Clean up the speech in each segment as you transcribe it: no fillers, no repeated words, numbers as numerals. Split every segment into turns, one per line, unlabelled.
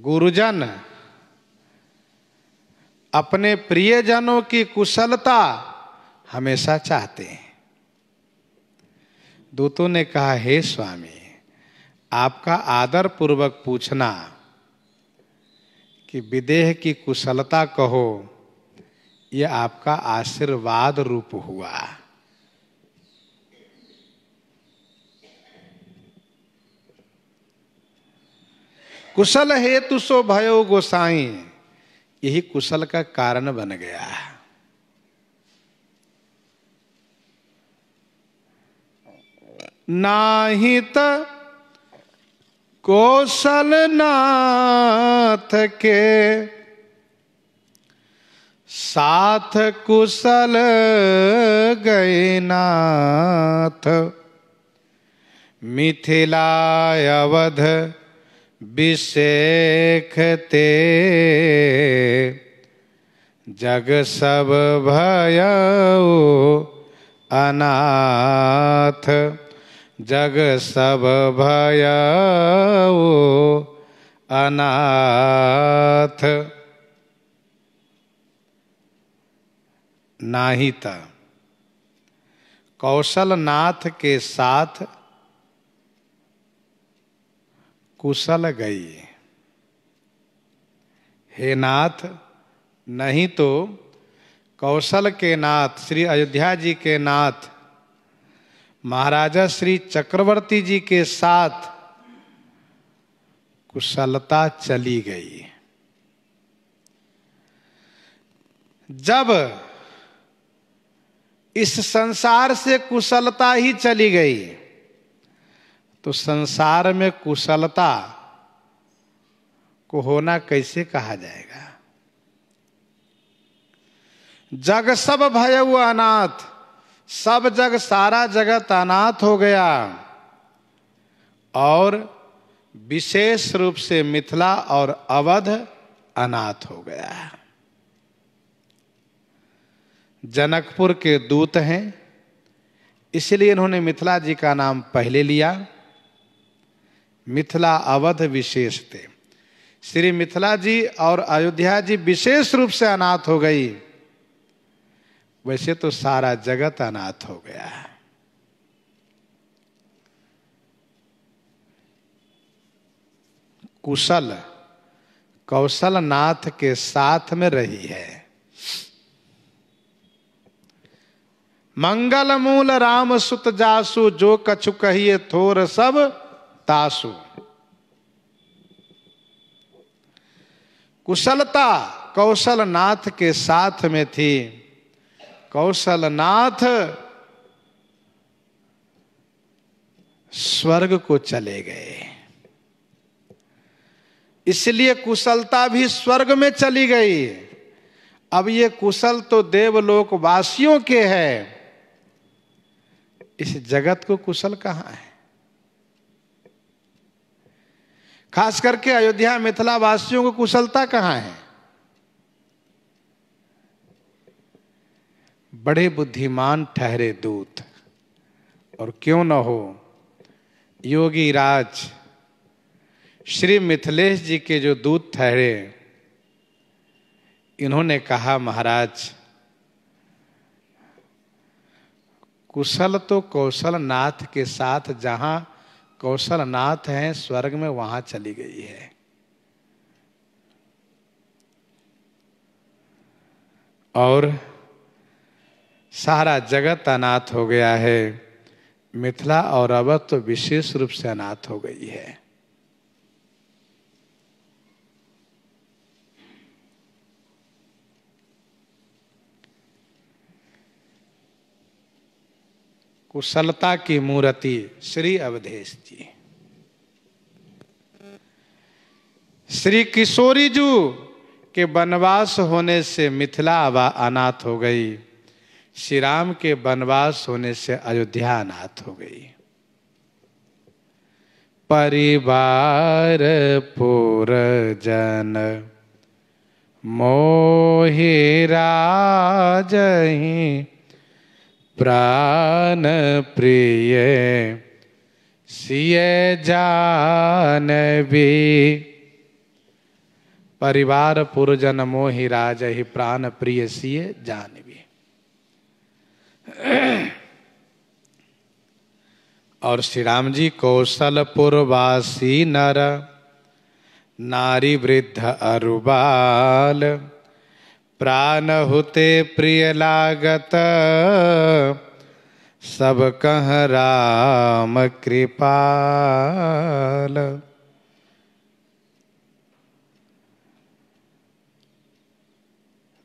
गुरुजन अपने प्रियजनों की कुशलता हमेशा चाहते हैं। दूतों ने कहा, हे स्वामी, आपका आदर पूर्वक पूछना कि विदेह की कुशलता कहो, यह आपका आशीर्वाद रूप हुआ। कुशल हेतु सो भयो गोसाई, यही कुशल का कारण बन गया। नाहित कौशल नाथ के साथ कुशल गए नाथ, मिथिला अवध बिसेखते, जग सब भयो अनाथ, जग सब भयो अनाथ। नाहित कौशल नाथ के साथ कुशल गई। हे नाथ, नहीं तो कौशल के नाथ श्री अयोध्या जी के नाथ महाराजा श्री चक्रवर्ती जी के साथ कुशलता चली गई। जब इस संसार से कुशलता ही चली गई तो संसार में कुशलता को होना कैसे कहा जाएगा। जग सब भयउ अनाथ, सब जग सारा जगत अनाथ हो गया और विशेष रूप से मिथिला और अवध अनाथ हो गया। जनकपुर के दूत हैं, इसलिए इन्होंने मिथिला जी का नाम पहले लिया। मिथिला अवध विशेष थे। श्री मिथिला जी और अयोध्या जी विशेष रूप से अनाथ हो गई, वैसे तो सारा जगत अनाथ हो गया। कुशल कौशल नाथ के साथ में रही है। मंगल मूल राम सुत जासु, जो कछु कहिए थोर सब तासु। कुशलता कौशल नाथ के साथ में थी। कौशल नाथ स्वर्ग को चले गए, इसलिए कुशलता भी स्वर्ग में चली गई। अब ये कुशल तो देवलोक वासियों के है, इस जगत को कुशल कहां है। खास करके अयोध्या मिथिला वासियों को कुशलता कहां है। बड़े बुद्धिमान ठहरे दूत, और क्यों न हो योगी राज श्री मिथिलेश जी के जो दूत ठहरे, इन्होंने कहा, महाराज कुशल तो कौशल नाथ के साथ, जहां कौशल नाथ हैं स्वर्ग में, वहां चली गई है। और सारा जगत अनाथ हो गया है। मिथिला और अवध तो विशेष रूप से अनाथ हो गई है। कुशलता की मूर्ति श्री अवधेश जी। श्री किशोरी जी के वनवास होने से मिथिला अनाथ हो गई, श्री राम के वनवास होने से अयोध्या अनाथ हो गई। परिवार पुरजन मोहि राजहि, प्राण प्रिय सिय जानवी। परिवार पुरजन मोहि राजहि प्राण प्रिय सिय जानवी। और श्री राम जी कौशलपुरवासी नर नारी वृद्ध अरुबाल प्राण हुते प्रिय लागत सब कह राम कृपाल।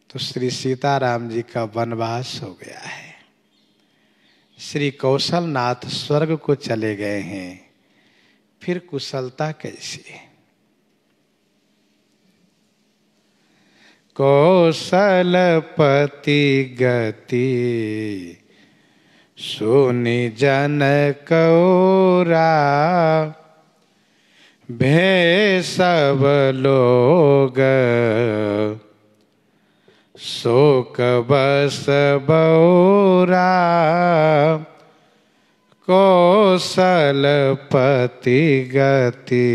तो श्री सीताराम जी का वनवास हो गया है, श्री कौशलनाथ स्वर्ग को चले गए हैं, फिर कुशलता कैसी? कौशलपति गति सुनि जन कौरा भे सब लोग शोक बस बौरा। कौशलपति गति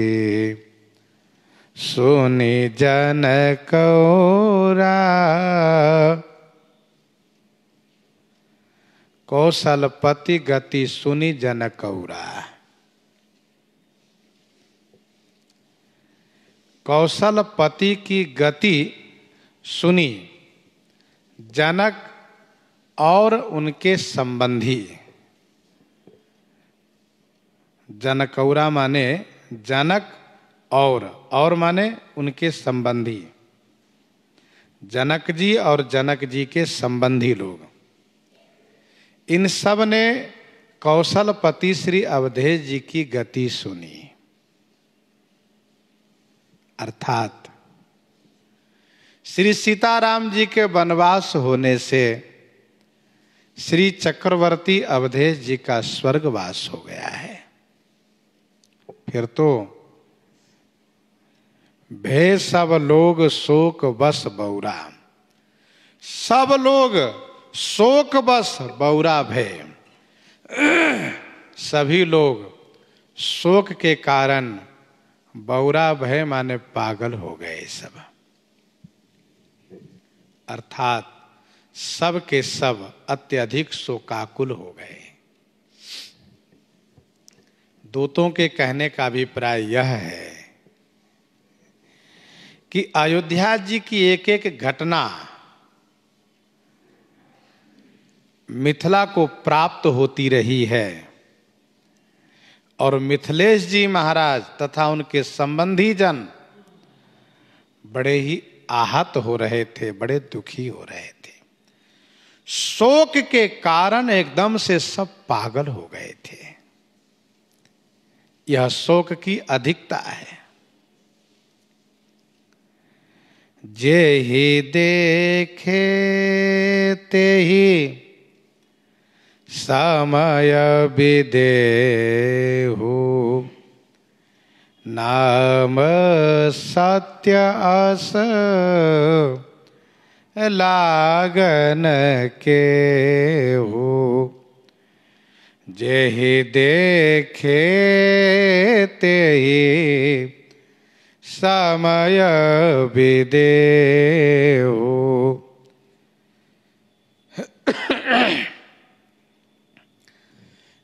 सुनि जन कौरा। कौशलपति गति सुनि जन कौरा। कौशलपति की गति सुनी जनक और उनके संबंधी। जनकौरा माने जनक और माने उनके संबंधी। जनक जी और जनक जी के संबंधी लोग, इन सब ने कौशलपति श्री अवधेश जी की गति सुनी। अर्थात श्री सीताराम जी के वनवास होने से श्री चक्रवर्ती अवधेश जी का स्वर्गवास हो गया है। फिर तो भे सब लोग शोक बस बौरा। सब लोग शोक बस बौरा भय। सभी लोग शोक के कारण बौरा भय माने पागल हो गए सब। अर्थात सब के सब अत्यधिक शोकाकुल हो गए। दूतों के कहने का अभिप्राय यह है कि अयोध्या जी की एक एक घटना मिथिला को प्राप्त होती रही है और मिथिलेश जी महाराज तथा उनके संबंधी जन बड़े ही आहत हो रहे थे, बड़े दुखी हो रहे थे। शोक के कारण एकदम से सब पागल हो गए थे। यह शोक की अधिकता है। जे ही देखे ते ही समय विदेहु नाम सत्य अस लागन के हो। जेहि देखे तेहि समय विदेहु।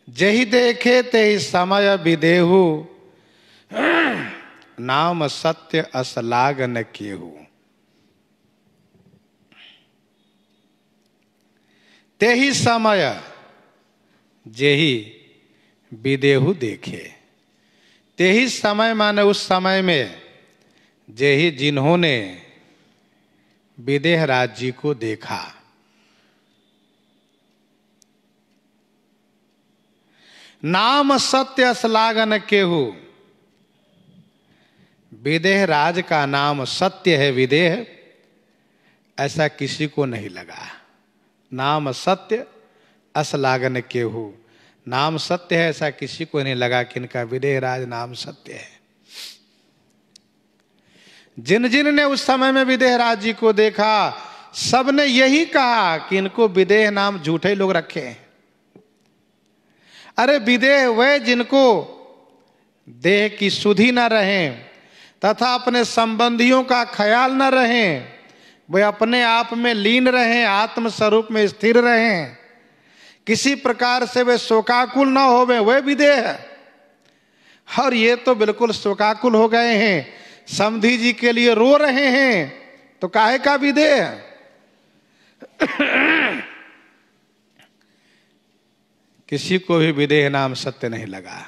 जेहि देखे तेहि समय विदेहु नाम सत्य अस लागन केहू। तेहि समय जेहि विदेहु देखे। तेहि समय माने उस समय में जेहि जिन्होंने विदेह राज जी को देखा। नाम सत्य अस लागन केहू। विदेह राज का नाम सत्य है। विदेह ऐसा किसी को नहीं लगा। नाम सत्य अस लागन केहू। नाम सत्य है ऐसा किसी को नहीं लगा कि इनका विदेह राज नाम सत्य है। जिन जिन ने उस समय में विदेह राज जी को देखा सबने यही कहा कि इनको विदेह नाम झूठे लोग रखे हैं। अरे विदेह वे जिनको देह की सुधि न रहे, तथा अपने संबंधियों का ख्याल न रहें, वे अपने आप में लीन रहें, आत्म स्वरूप में स्थिर रहें, किसी प्रकार से वे शोकाकुल न होवे, वे विदेह है। और ये तो बिल्कुल शोकाकुल हो गए हैं, समधी जी के लिए रो रहे हैं, तो काहे का विदेह है? किसी को भी विदेह नाम सत्य नहीं लगा।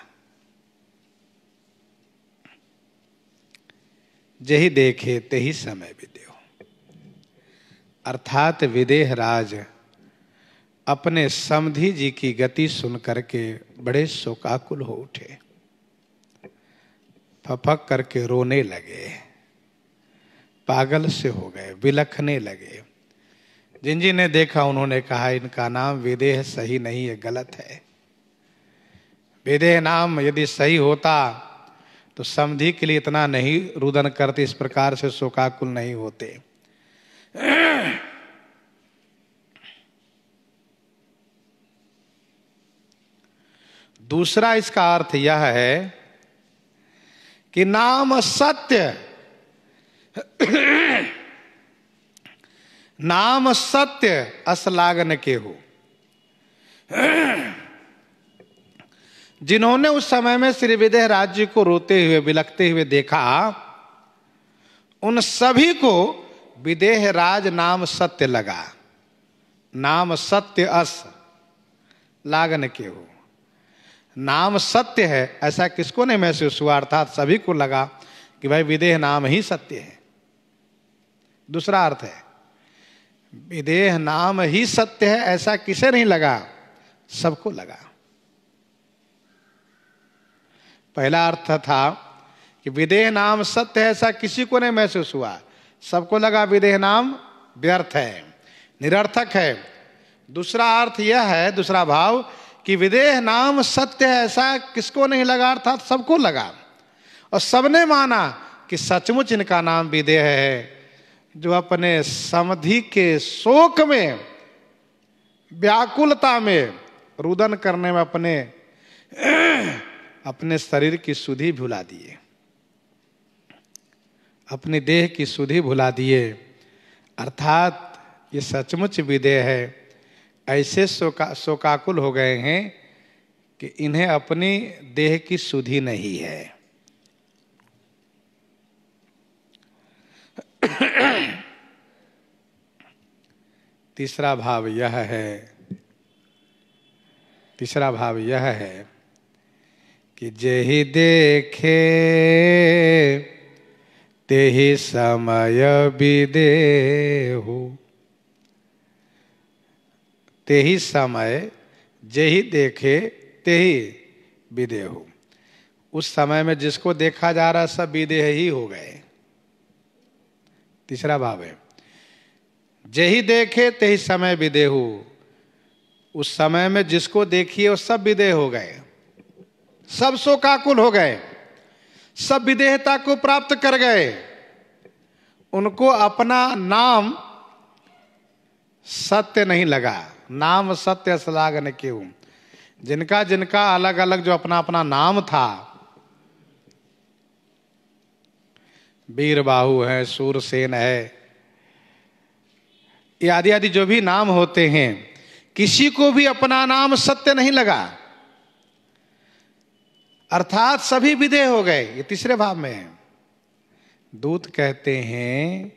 जही देखे तेही समय विदेह, अर्थात विदेह राज अपने समधी जी की गति सुन करके बड़े शोकाकुल हो उठे, फपक करके रोने लगे, पागल से हो गए, बिलखने लगे। जिन जी ने देखा उन्होंने कहा इनका नाम विदेह सही नहीं है, गलत है। विदेह नाम यदि सही होता तो समधी के लिए इतना नहीं रुदन करते, इस प्रकार से शोकाकुल नहीं होते। दूसरा इसका अर्थ यह है कि नाम सत्य, नाम सत्य असलागन के हो। जिन्होंने उस समय में श्री विदेह राज्य को रोते हुए बिलखते हुए देखा, उन सभी को विदेह राज नाम सत्य लगा। नाम सत्य अस लागन के हो, नाम सत्य है ऐसा किसको नहीं महसूस हुआ, अर्थात सभी को लगा कि भाई विदेह नाम ही सत्य है। दूसरा अर्थ है विदेह नाम ही सत्य है ऐसा किसे नहीं लगा, सबको लगा। पहला अर्थ था कि विदेह नाम सत्य है ऐसा किसी को नहीं महसूस हुआ, सबको लगा विदेह नाम व्यर्थ है, निरर्थक है। दूसरा अर्थ यह है, दूसरा भाव कि विदेह नाम सत्य है ऐसा किसको नहीं लगा, अर्थात सबको लगा और सबने माना कि सचमुच इनका नाम विदेह है, जो अपने समधि के शोक में, व्याकुलता में, रुदन करने में अपने शरीर की सुधि भुला दिए, अपने देह की सुधि भुला दिए, अर्थात ये सचमुच विदेह है। ऐसे शोकाकुल हो गए हैं कि इन्हें अपनी देह की सुधि नहीं है। तीसरा भाव यह है कि जेहि देखे तेहि समय विदेहु, तेहि समय जेहि देखे तेहि विदेहु। उस समय में जिसको देखा जा रहा सब विदेह ही हो गए। तीसरा भाव है जेहि देखे तेहि समय विदेहु, उस समय में जिसको देखिए वो सब विदेह हो गए, सब शोकाकुल हो गए, सब विदेहता को प्राप्त कर गए। उनको अपना नाम सत्य नहीं लगा, नाम सत्य असलागन क्यों। जिनका जिनका अलग अलग जो अपना अपना नाम था, वीरबाहु है, सूरसेन है, ये आदि आदि जो भी नाम होते हैं, किसी को भी अपना नाम सत्य नहीं लगा, अर्थात सभी विदेह हो गए। ये तीसरे भाव में है। दूत कहते हैं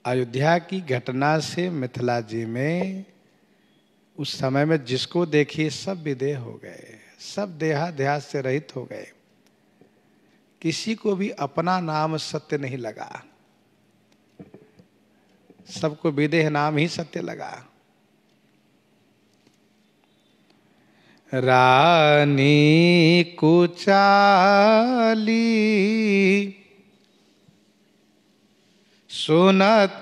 अयोध्या की घटना से मिथिला जी में उस समय में जिसको देखिए सब विदेह हो गए, सब देहाध्यास से रहित हो गए, किसी को भी अपना नाम सत्य नहीं लगा, सबको विदेह नाम ही सत्य लगा। रानी कुचाली सुनत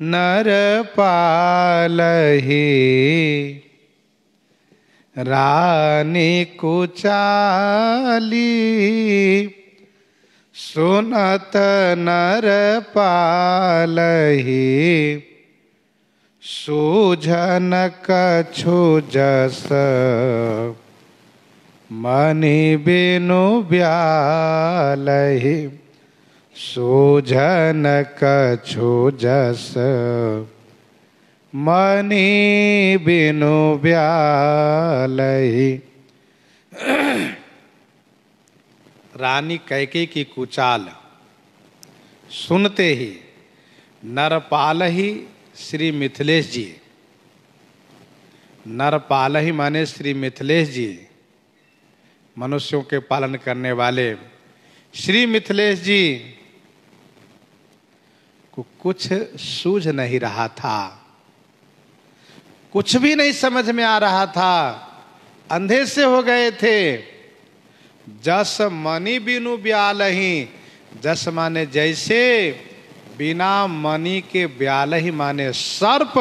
नर पालहि, रानी कुचाली सुनत नर पालहि, सूझन कछु जस मनि बिनु ब्यालहि सूझन कछु जस, मनि बिनु ब्यालहि। रानी कैकेयी की कुचाल सुनते ही नरपाल ही श्री मिथिलेश जी, नरपाल ही माने श्री मिथिलेश जी, मनुष्यों के पालन करने वाले श्री मिथिलेश जी को कुछ सूझ नहीं रहा था, कुछ भी नहीं समझ में आ रहा था, अंधे से हो गए थे। जस मणि बिनु ब्यालहि, जस माने जैसे, बिना मणि के ब्यालहि माने सर्प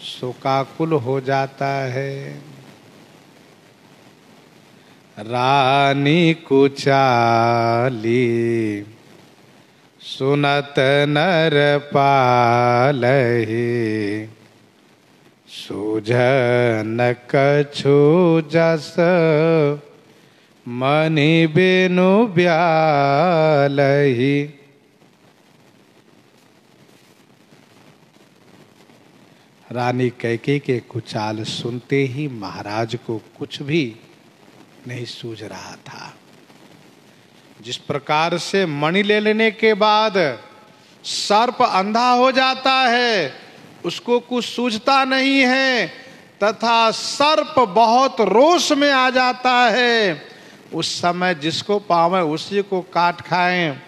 शोकाकुल हो जाता है। रानी कुचाली सुनत नर पालहि, सूझन कछु जस, मनि बिनु ब्यालहि। रानी कैकेयी के कुचाल सुनते ही महाराज को कुछ भी नहीं सूझ रहा था। जिस प्रकार से मणि ले लेने के बाद सर्प अंधा हो जाता है, उसको कुछ सूझता नहीं है, तथा सर्प बहुत रोष में आ जाता है, उस समय जिसको पावे उसी को काट खाएं,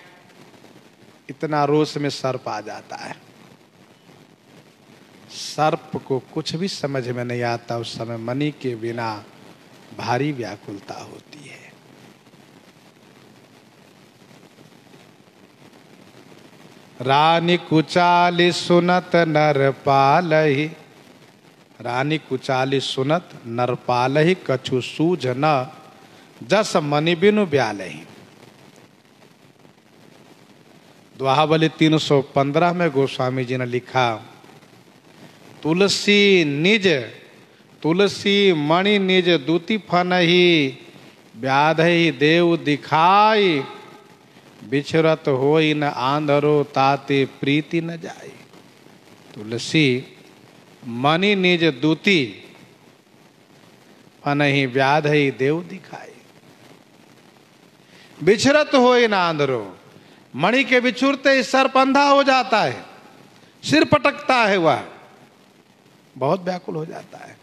इतना रोष में सर्प आ जाता है। सर्प को कुछ भी समझ में नहीं आता, उस समय मणि के बिना भारी व्याकुलता होती है। रानी कुचाली सुनत नरपालहि, रानी कुचाली सुनत नरपालहि, कछु सूझ न जस मणि बिनु ब्यालहि। दोहावली 315 में गोस्वामी जी ने लिखा, तुलसी निज, तुलसी मणि निज दूती फनहि, व्याधहि देव दिखाई, बिछरत होई न आंधरो ताते प्रीति न जाई। तुलसी मणि निज दूती फनहि, व्याधहि देव दिखाई, बिछरत होई न आंधरो। मणि के बिछुरते ही सर्प अंधा हो जाता है, सिर पटकता है, वह बहुत व्याकुल हो जाता है।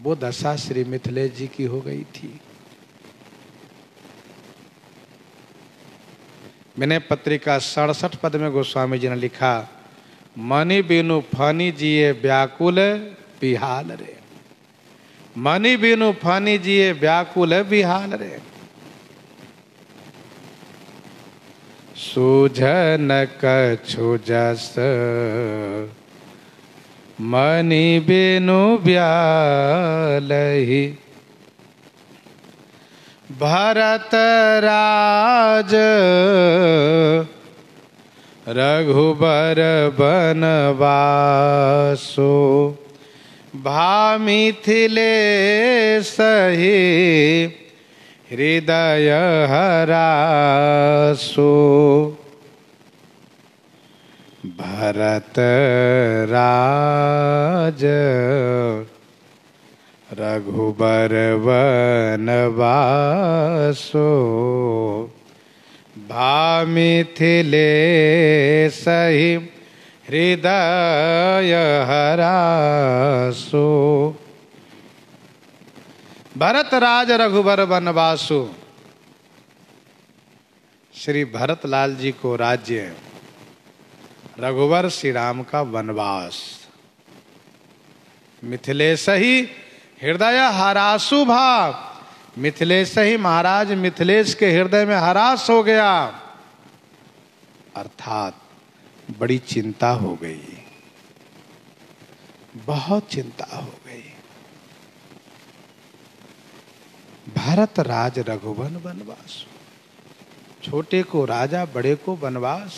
वो दशा श्री मिथिलेश जी की हो गई थी। मैंने पत्रिका 67 पद में गोस्वामी जी ने लिखा, मणि बिनु फनी जिए व्याकुल बिहाल रे, मणि बिनु फनी जिए व्याकुल बिहाल रे। सूझन कछु जस, मणि बिनु ब्यालहि। भरत राज रघुबर बनवासो, भा मिथिलेसहि हृदय हरासो। भरत राज रघुबर बनवासो, भा मिथिलेसहि हृदय हरासो। भरत राज रघुबर बनवासो, श्री भरत लाल जी को राज्य, रघुवर श्री राम का वनवास। मिथिलेश ही हृदय हरासु भाव, मिथिलेश ही महाराज मिथिलेश के हृदय में हरास हो गया, अर्थात बड़ी चिंता हो गई, बहुत चिंता हो गई। भारत राज रघुवन वनवास, छोटे को राजा बड़े को वनवास।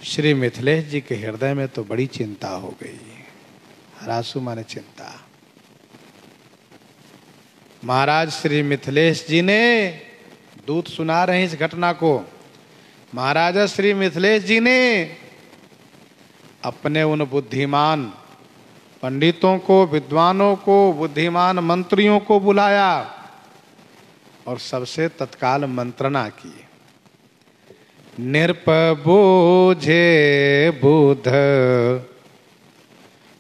श्री मिथिलेश जी के हृदय में तो बड़ी चिंता हो गई। हरासु माने चिंता। महाराज श्री मिथिलेश जी ने, दूत सुना रहे हैं इस घटना को, महाराजा श्री मिथिलेश जी ने अपने उन बुद्धिमान पंडितों को, विद्वानों को, बुद्धिमान मंत्रियों को बुलाया और सबसे तत्काल मंत्रणा की। नृप बूझे बुध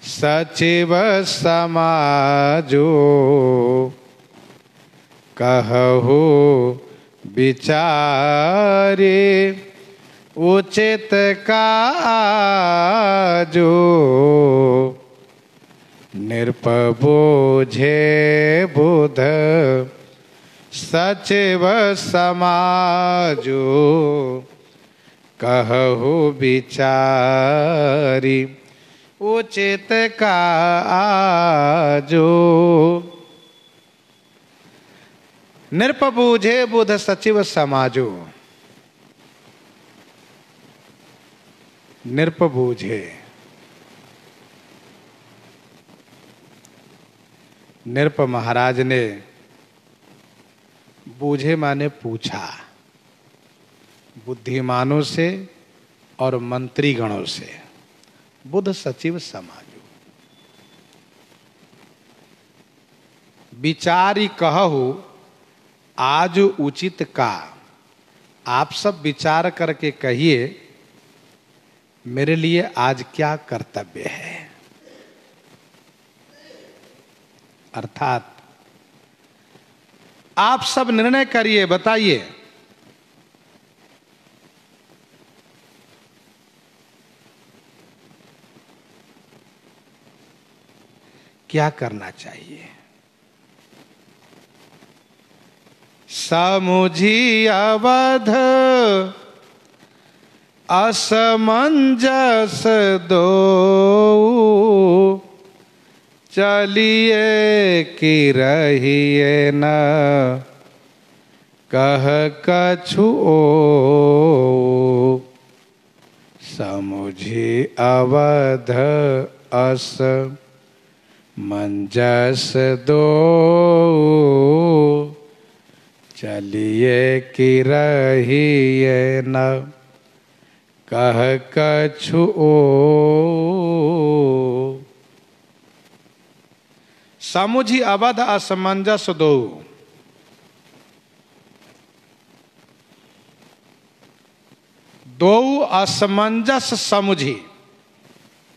सचिव समाजो, कहु विचारे उचित काजो। नृप बूझे बुध सचिव समाजो, कहु विचारी उचित काजो। नृप बूझे बुध सचिव समाजो। नृप बूझे, नृप महाराज ने, बूझे माने पूछा, बुद्धिमानों से और मंत्रीगणों से। बुध सचिव समाजो, विचारी कहु आज उचित का। आप सब विचार करके कहिए मेरे लिए आज क्या कर्तव्य है। अर्थात आप सब निर्णय करिए, बताइए क्या करना चाहिए। समुझी अवध असमंजस दो, चलिए कि रहिए न कह कछु ओ। समुझी अवध असमंजस दो, चलिए कि रहिए न कह कछु ओ। समुझी अवध असमंजस दो। दो असमंजस समुझी।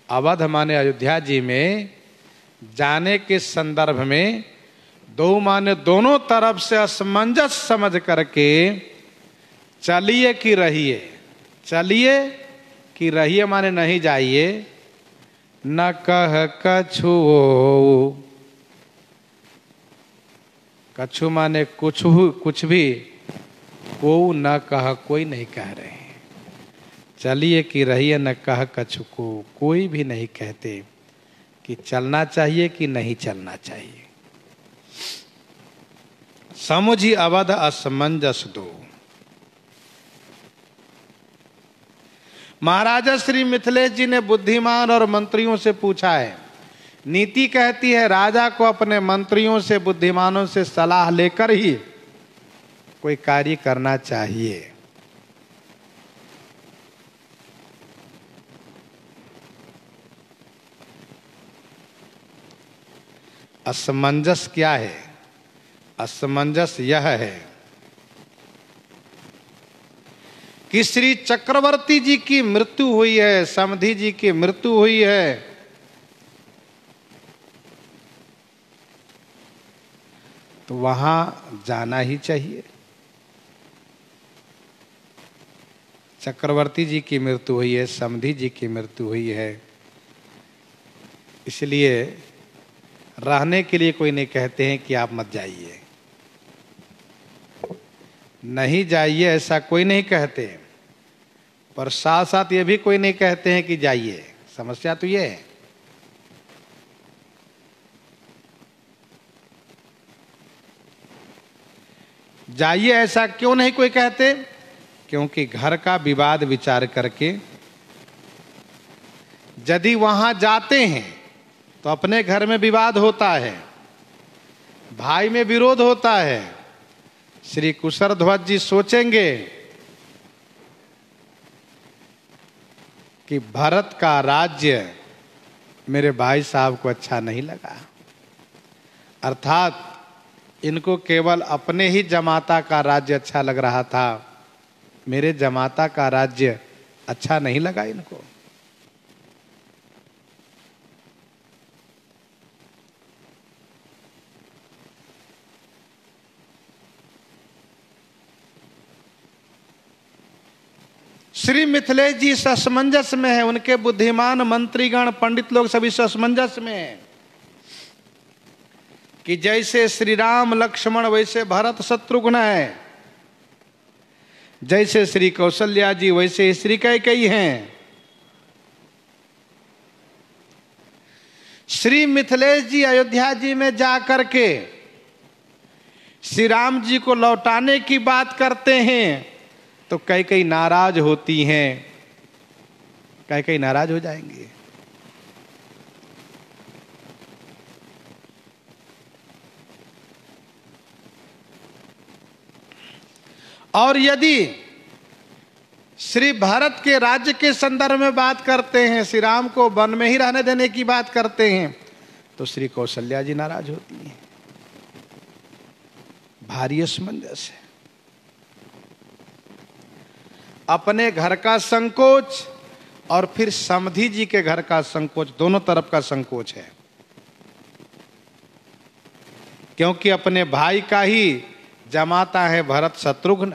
अवध माने अयोध्या जी में जाने के संदर्भ में दो माने दोनों तरफ से असमंजस समझ करके चलिए कि रहिए। चलिए कि रहिए माने नहीं जाइए, न कह कछु। कछु माने कुछ भी, को न कह, कोई नहीं कह रहे हैं। चलिए कि रहिए न कह कछु को, कोई भी नहीं कहते कि चलना चाहिए कि नहीं चलना चाहिए। समुझी अवध असमंजस दो। महाराजा श्री मिथिलेश जी ने बुद्धिमान और मंत्रियों से पूछा है। नीति कहती है राजा को अपने मंत्रियों से, बुद्धिमानों से सलाह लेकर ही कोई कार्य करना चाहिए। असमंजस क्या है? असमंजस यह है कि श्री चक्रवर्ती जी की मृत्यु हुई है, समधी जी की मृत्यु हुई है, तो वहां जाना ही चाहिए। चक्रवर्ती जी की मृत्यु हुई है, समधी जी की मृत्यु हुई है, इसलिए रहने के लिए कोई नहीं कहते हैं कि आप मत जाइए, नहीं जाइए ऐसा कोई नहीं कहते, पर साथ साथ ये भी कोई नहीं कहते हैं कि जाइए। समस्या तो ये है। जाइए ऐसा क्यों नहीं कोई कहते? क्योंकि घर का विवाद विचार करके यदि वहां जाते हैं तो अपने घर में विवाद होता है, भाई में विरोध होता है। श्री कुशरध्वज जी सोचेंगे कि भरत का राज्य मेरे भाई साहब को अच्छा नहीं लगा, अर्थात इनको केवल अपने ही जमाता का राज्य अच्छा लग रहा था, मेरे जमाता का राज्य अच्छा नहीं लगा इनको। श्री मिथिलेश जी इस असमंजस में है, उनके बुद्धिमान मंत्रीगण पंडित लोग सभी असमंजस में है कि जैसे श्री राम लक्ष्मण वैसे भरत शत्रुघ्न है, जैसे श्री कौशल्या जी वैसे श्री कैकेयी हैं। श्री मिथिलेश जी अयोध्या जी में जाकर के श्री राम जी को लौटाने की बात करते हैं तो कैकेयी नाराज होती हैं, कैकेयी नाराज हो जाएंगे। और यदि श्री भरत के राज्य के संदर्भ में बात करते हैं, श्री राम को वन में ही रहने देने की बात करते हैं, तो श्री कौशल्या जी नाराज होती हैं। भारी असमंजस है। अपने घर का संकोच और फिर समधी जी के घर का संकोच, दोनों तरफ का संकोच है, क्योंकि अपने भाई का ही जमाता है भरत शत्रुघ्न।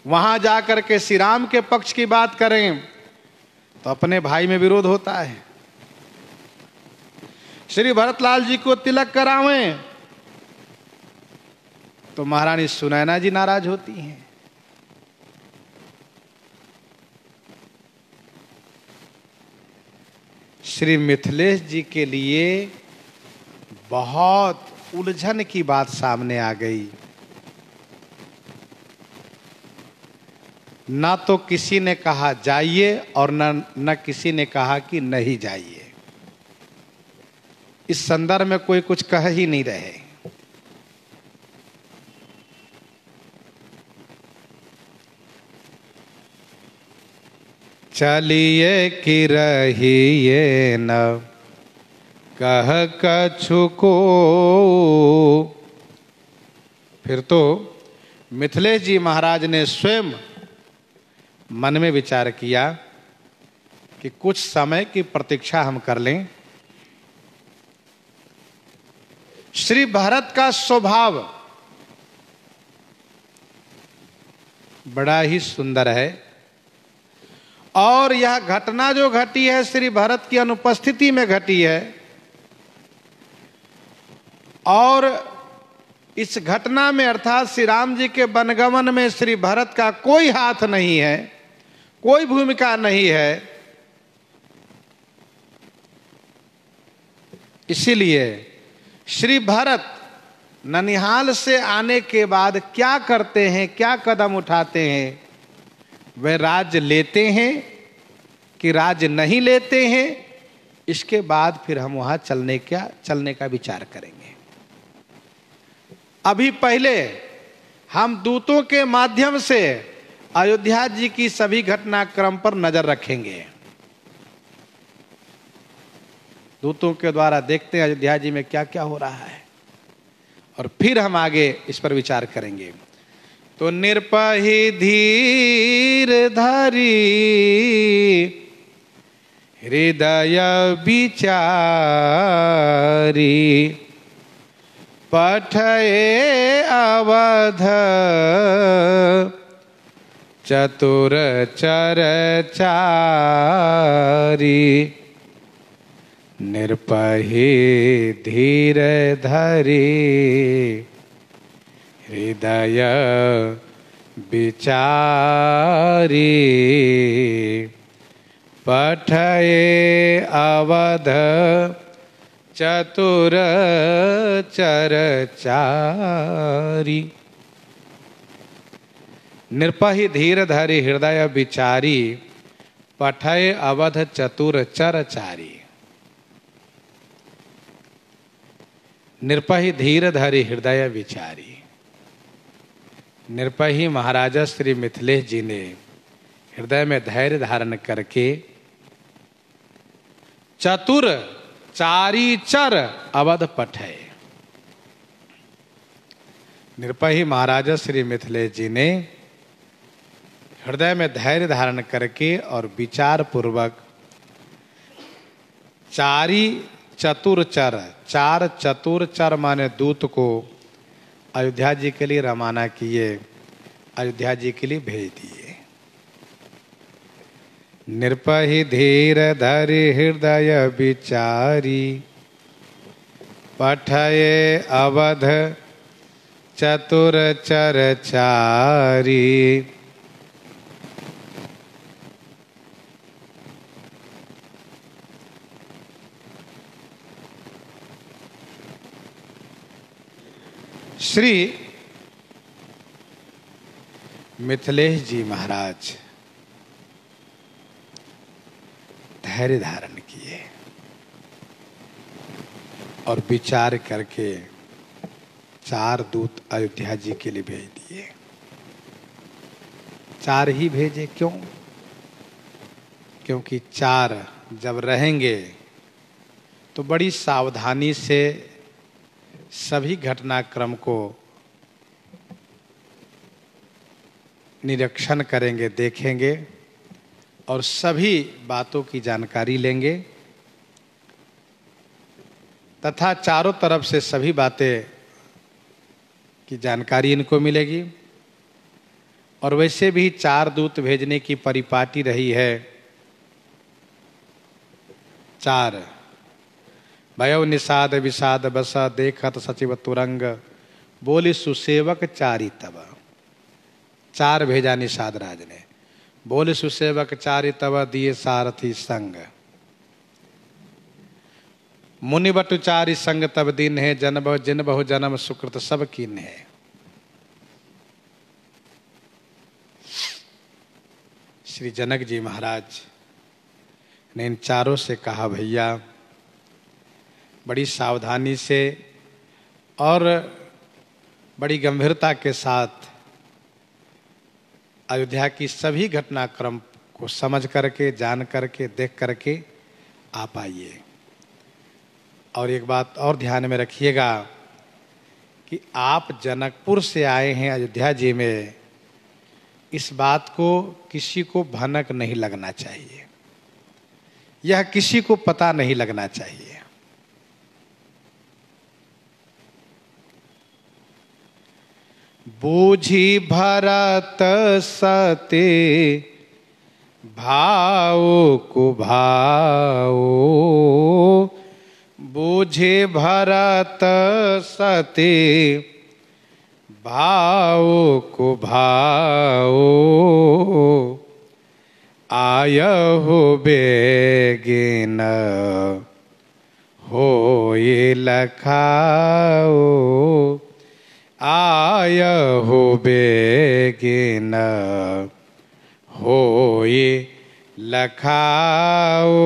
वहां जाकर के श्री राम के पक्ष की बात करें तो अपने भाई में विरोध होता है। श्री भरतलाल जी को तिलक करावें तो महारानी सुनैना जी नाराज होती हैं। श्री मिथिलेश जी के लिए बहुत उलझन की बात सामने आ गई। ना तो किसी ने कहा जाइए और न किसी ने कहा कि नहीं जाइए। इस संदर्भ में कोई कुछ कह ही नहीं रहे। चलिए कि रहिए न कह कछु को। फिर तो मिथिलेश जी महाराज ने स्वयं मन में विचार किया कि कुछ समय की प्रतीक्षा हम कर लें। श्री भरत का स्वभाव बड़ा ही सुंदर है और यह घटना जो घटी है श्री भरत की अनुपस्थिति में घटी है और इस घटना में अर्थात श्री राम जी के वनगमन में श्री भरत का कोई हाथ नहीं है, कोई भूमिका नहीं है। इसीलिए श्री भरत ननिहाल से आने के बाद क्या करते हैं, क्या कदम उठाते हैं, वे राज्य लेते हैं कि राज्य नहीं लेते हैं, इसके बाद फिर हम वहां चलने का विचार करेंगे। अभी पहले हम दूतों के माध्यम से अयोध्या जी की सभी घटनाक्रम पर नजर रखेंगे। दूतों के द्वारा देखते हैं अयोध्या जी में क्या क्या हो रहा है और फिर हम आगे इस पर विचार करेंगे। तो निरपहि धीर धरी हृदय विचारी पठये अवध चतुर चरचारी निरपहि धीर धरी हृदय विचारी पठये अवध चतुर चरचारी। निरपहि धीर धरि हृदय विचारी पठय अवध चतुर चर चारी। नृपहि धीर धरि हृदय विचारी। नृपहि महाराजा श्री मिथिलेश जी ने हृदय में धैर्य धारण करके चतुर चारी चर अवध पठय। नृपहि महाराजा श्री मिथिलेश जी ने हृदय में धैर्य धारण करके और विचार पूर्वक चारी चतुर चर, चार चतुर चर माने दूत को अयोध्या जी के लिए रवाना किए, अयोध्या जी के लिए भेज दिए। नृपहि धीर धरि हृदय विचारी। पठये अवध चतुर चर चारी। श्री मिथिलेश जी महाराज धैर्य धारण किए और विचार करके चार दूत अयोध्या जी के लिए भेज दिए। चार ही भेजे, क्यों? क्योंकि चार जब रहेंगे तो बड़ी सावधानी से सभी घटनाक्रम को निरीक्षण करेंगे, देखेंगे और सभी बातों की जानकारी लेंगे तथा चारों तरफ से सभी बातें की जानकारी इनको मिलेगी। और वैसे भी चार दूत भेजने की परिपाटी रही है। चार भयो निषाद विषाद बस देखत सचिव तुरंग बोली सुसेवक चारी तब। चार भेजा निषाद राज ने, बोले सुसेवक चारी तब दिए सारथी संग। मुनि बटु चारी संग तब दिन है जन्म जिन बहु जन्म सुकृत सब कीन है। श्री जनक जी महाराज ने इन चारों से कहा, भैया बड़ी सावधानी से और बड़ी गंभीरता के साथ अयोध्या की सभी घटनाक्रम को समझ करके, जान करके, देख करके आप आइए। और एक बात और ध्यान में रखिएगा कि आप जनकपुर से आए हैं अयोध्या जी में, इस बात को किसी को भनक नहीं लगना चाहिए, यह किसी को पता नहीं लगना चाहिए। बूझी भरत सते भाव को भाव। बूझे भरत सते भाव को भाव। आयहु बेगिन होए लखाओ। आयहु बेगिन होए लखाओ।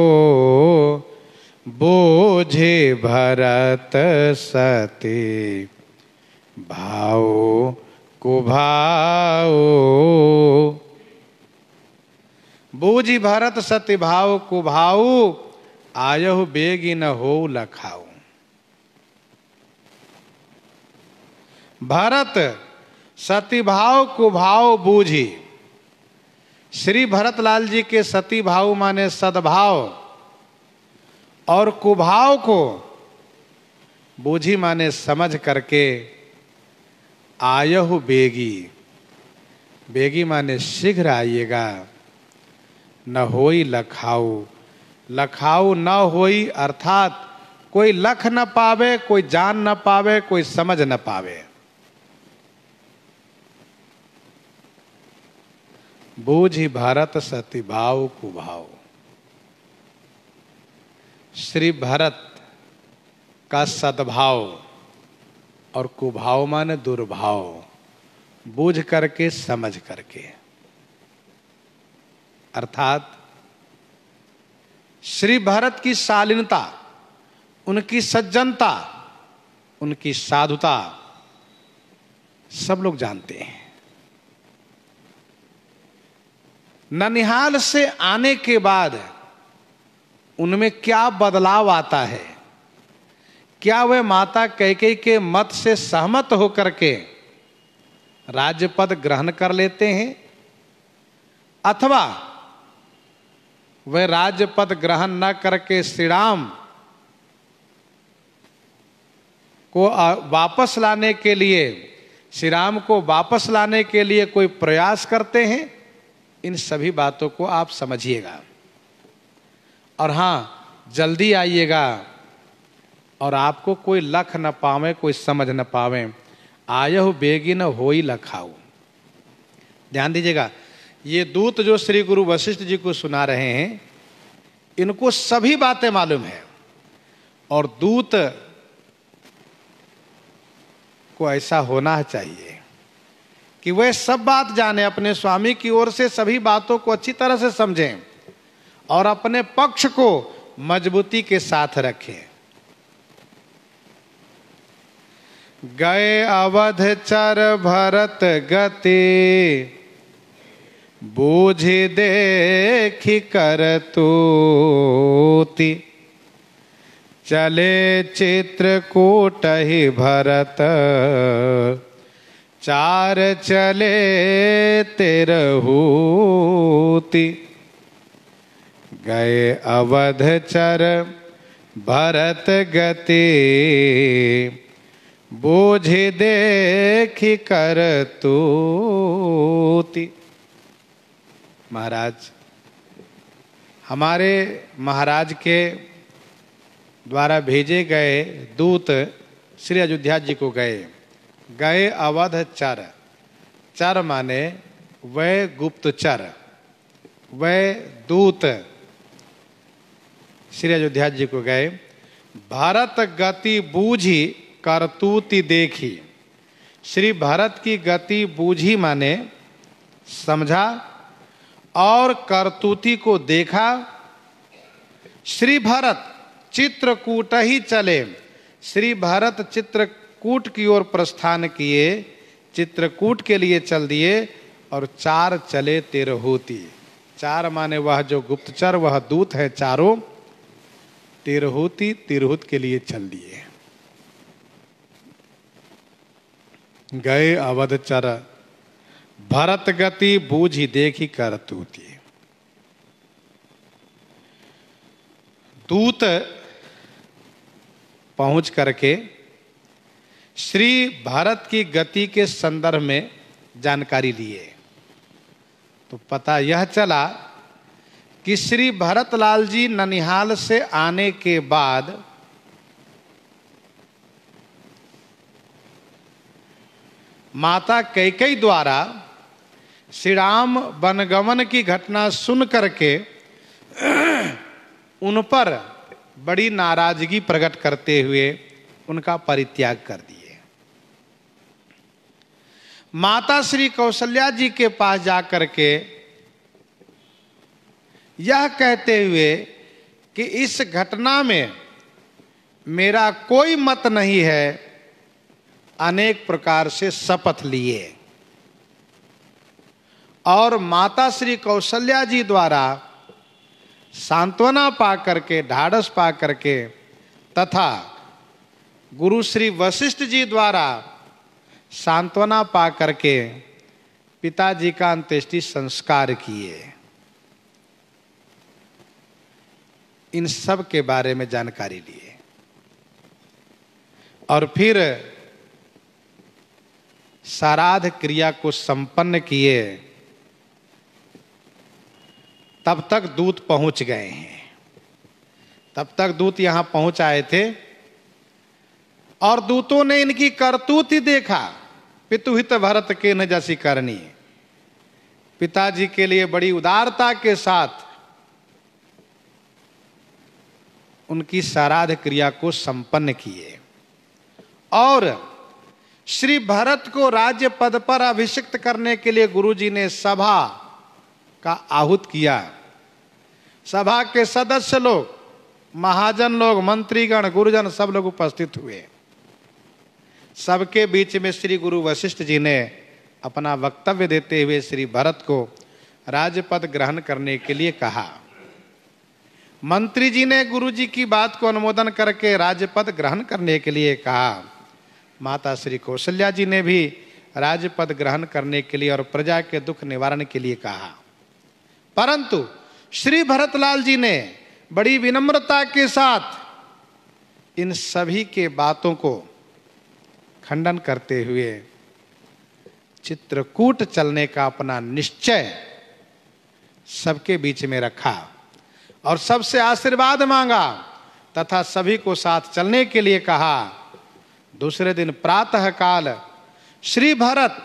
बूझे भरत सते भाव को भाव। बूझी भरत सत्य भाव को भाव। आयहु बेगिन हो लखाऊ। भरत सती भाव को भाव बूझी। श्री भरतलाल जी के सती भाव माने सद्भाव और कुभाव को बूझी माने समझ करके। आयहु बेगी, बेगी माने शीघ्र आइएगा। न होई लखाऊ, लखाऊ न होई अर्थात कोई लख न पावे, कोई जान न पावे, कोई समझ न पावे। बूझी भरत सती भाव कुभाव। श्री भरत का सद्भाव और कुभाव माने दुर्भाव, बूझ करके समझ करके। अर्थात श्री भरत की शालीनता, उनकी सज्जनता, उनकी साधुता सब लोग जानते हैं। ननिहाल से आने के बाद उनमें क्या बदलाव आता है, क्या वे माता कैकेयी के मत से सहमत होकर के राज्यपद ग्रहण कर लेते हैं, अथवा वे राज्यपद ग्रहण न करके श्री राम को वापस लाने के लिए, श्री राम को वापस लाने के लिए कोई प्रयास करते हैं। इन सभी बातों को आप समझिएगा और हाँ, जल्दी आइएगा और आपको कोई लख न पावे, कोई समझ न पावे। आयहु बेगिन होई लखाऊ। ध्यान दीजिएगा, ये दूत जो श्री गुरु वशिष्ठ जी को सुना रहे हैं, इनको सभी बातें मालूम है और दूत को ऐसा होना चाहिए कि वह सब बात जाने, अपने स्वामी की ओर से सभी बातों को अच्छी तरह से समझें और अपने पक्ष को मजबूती के साथ रखें। गए अवध चर भरत गति, बूझि देखि करतूति, चले चित्रकूट ही भरत, चार चले तिरहूति। गए अवध चर भरत गति, बूझि देखि करतूति। महाराज, हमारे महाराज के द्वारा भेजे गए दूत श्री अयोध्या जी को गए अवध चर। चर माने वह गुप्तचर, वह दूत श्री अयोध्या जी को गए। भरत गति बूझी करतूति देखी। श्री भरत की गति बूझी माने समझा और करतूति को देखा। श्री भरत चित्रकूट ही चले। श्री भरत चित्रकूट की ओर प्रस्थान किए, चित्रकूट के लिए चल दिए और चार चले तिरहूति। चार माने वह जो गुप्तचर, वह दूत है चारों, तिरहूति तिरहुत के लिए चल दिए। गए अवध चर भरत गति, बूझी देखी करतूति। दूत पहुंच करके श्री भरत की गति के संदर्भ में जानकारी लिए तो पता यह चला कि श्री भरतलाल जी ननिहाल से आने के बाद माता कैकेयी द्वारा श्री राम वनगमन की घटना सुन करके उन पर बड़ी नाराजगी प्रकट करते हुए उनका परित्याग कर दिए। माता श्री कौशल्या जी के पास जाकर के यह कहते हुए कि इस घटना में मेरा कोई मत नहीं है, अनेक प्रकार से शपथ लिए और माता श्री कौशल्या जी द्वारा सांत्वना पा करके, ढाढ़स पा करके तथा गुरु श्री वशिष्ठ जी द्वारा सांत्वना पा करके पिताजी का अंत्येष्टि संस्कार किए। इन सब के बारे में जानकारी लिए और फिर श्राद्ध क्रिया को संपन्न किए। तब तक दूत पहुंच गए हैं, तब तक दूत यहां पहुंच आए थे और दूतों ने इनकी करतूत ही देखा। पितुहित भरत के न जैसी करनी, पिताजी के लिए बड़ी उदारता के साथ उनकी श्राद्ध क्रिया को संपन्न किए और श्री भरत को राज्य पद पर अभिषिक्त करने के लिए गुरुजी ने सभा का आहूत किया। सभा के सदस्य लोग, महाजन लोग, मंत्रीगण, गुरुजन सब लोग उपस्थित हुए। सबके बीच में श्री गुरु वशिष्ठ जी ने अपना वक्तव्य देते हुए श्री भरत को राजपद ग्रहण करने के लिए कहा। मंत्री जी ने गुरु जी की बात को अनुमोदन करके राजपद ग्रहण करने के लिए कहा। माता श्री कौशल्या जी ने भी राजपद ग्रहण करने के लिए और प्रजा के दुख निवारण के लिए कहा। परंतु श्री भरतलाल जी ने बड़ी विनम्रता के साथ इन सभी के बातों को खंडन करते हुए चित्रकूट चलने का अपना निश्चय सबके बीच में रखा और सबसे आशीर्वाद मांगा तथा सभी को साथ चलने के लिए कहा। दूसरे दिन प्रातः काल श्री भरत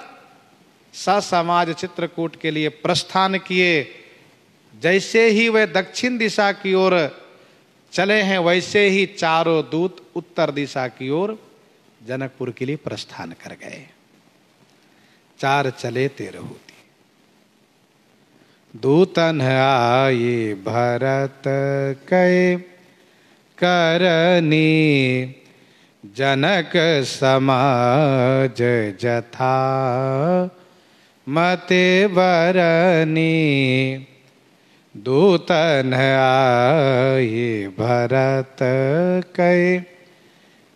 ससमाज चित्रकूट के लिए प्रस्थान किए। जैसे ही वे दक्षिण दिशा की ओर चले हैं वैसे ही चारों दूत उत्तर दिशा की ओर जनकपुर के लिए प्रस्थान कर गए। 4 चले 13 होती। दूतन आए भरत कै करनी, जनक समाज जथा मते बरनी। दूतन आए भरत कै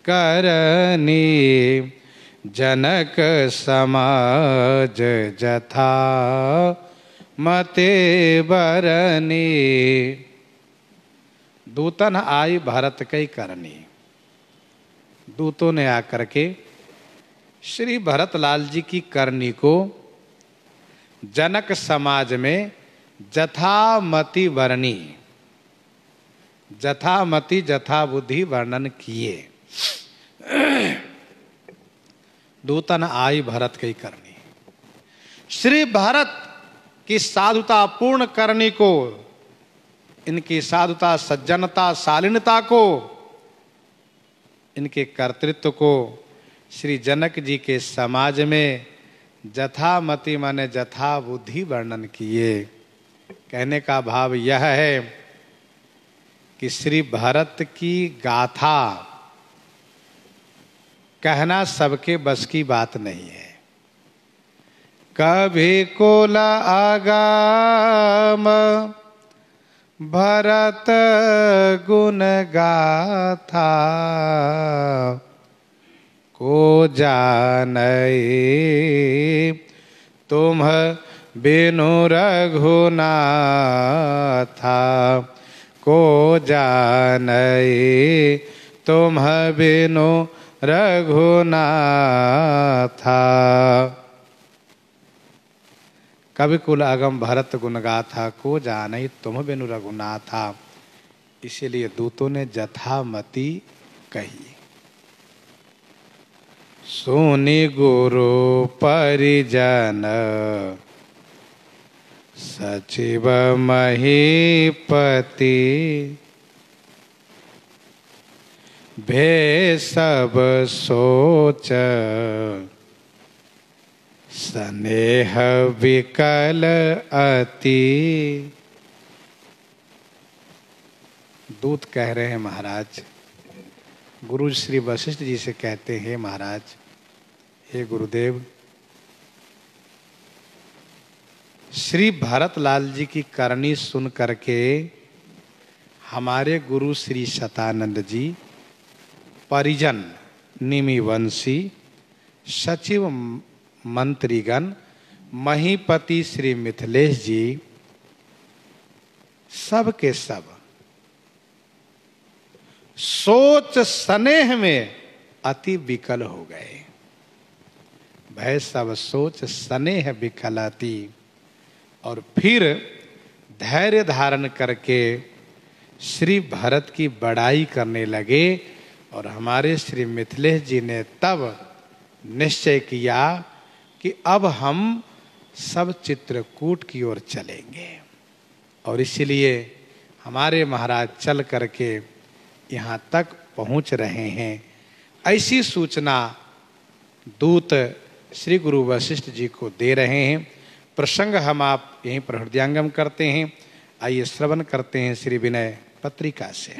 करनी, जनक समाज जथा मते बरनी। दूतन आई भरत कई करनी। दूतों ने आकर के श्री भरतलाल जी की करनी को जनक समाज में जथामति वर्णी, जथामति जथा बुद्धि वर्णन किए। दूतन आई भरत कई करनी। श्री भरत की साधुता पूर्ण करनी को, इनकी साधुता, सज्जनता, शालीनता को, इनके कर्तृत्व को श्री जनक जी के समाज में जथामति माने जथा बुद्धि वर्णन किए। कहने का भाव यह है कि श्री भरत की गाथा कहना सबके बस की बात नहीं है। कभी कोल आगम भरत गुण गाथा, को जानई तुम बिनु रघुनाथा, को जानई तुम बिनु रघुनाथा। कवि कुल अगम भरत गुण गाथा, को जानई तुम बिनु रघुनाथा। इसीलिए दूतों ने जथामति कही। सुनि गुरु परिजन सचिव महीपति, भे सब सोच स्नेह विकल अति। दूत कह रहे हैं महाराज, गुरु श्री वशिष्ठ जी से कहते हैं महाराज, हे गुरुदेव, श्री भरतलाल जी की करनी सुन करके हमारे गुरु श्री शतानंद जी, परिजन निमिवंशी, सचिव मंत्रीगण, महीपति श्री मिथिलेश जी, सब के सब सोच स्नेह में अति विकल हो गए। भय सब सोच स्नेह विकलती। और फिर धैर्य धारण करके श्री भरत की बड़ाई करने लगे। और हमारे श्री मिथिलेश जी ने तब निश्चय किया कि अब हम सब चित्रकूट की ओर चलेंगे। और इसलिए हमारे महाराज चल करके यहाँ तक पहुँच रहे हैं। ऐसी सूचना दूत श्री गुरु वशिष्ठ जी को दे रहे हैं। प्रसंग हम आप यहीं पर हृदयंगम करते हैं। आइए श्रवण करते हैं श्री विनय पत्रिका से।